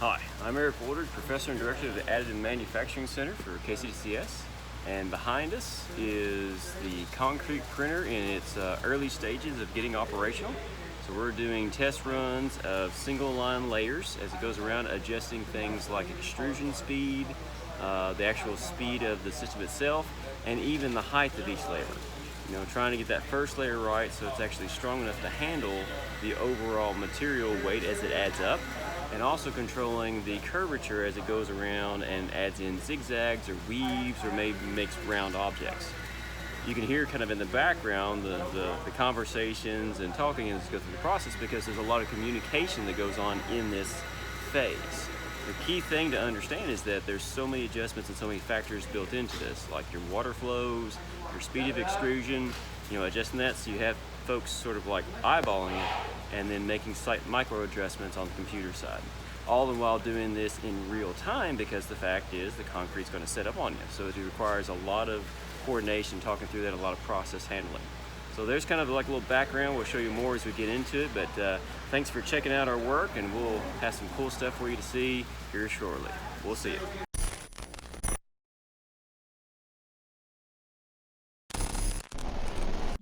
Hi, I'm Eric Woodard, Professor and Director of the Additive Manufacturing Center for KCDCS. And behind us is the concrete printer in its early stages of getting operational. So we're doing test runs of single line layers as it goes around, adjusting things like extrusion speed, the actual speed of the system itself, and even the height of each layer. Trying to get that first layer right so it's actually strong enough to handle the overall material weight as it adds up, and also controlling the curvature as it goes around and adds in zigzags or weaves or maybe makes round objects. You can hear kind of in the background the conversations and talking as it goes through the process, because there's a lot of communication that goes on in this phase. The key thing to understand is that there's so many adjustments and so many factors built into this, like your water flows, your speed of extrusion, adjusting that so you have folks sort of like eyeballing it and then making slight micro adjustments on the computer side. All the while doing this in real time, because the fact is the concrete's going to set up on you. So it requires a lot of coordination, talking through that, a lot of process handling. So there's kind of like a little background. We'll show you more as we get into it, but thanks for checking out our work, and we'll have some cool stuff for you to see here shortly. We'll see you.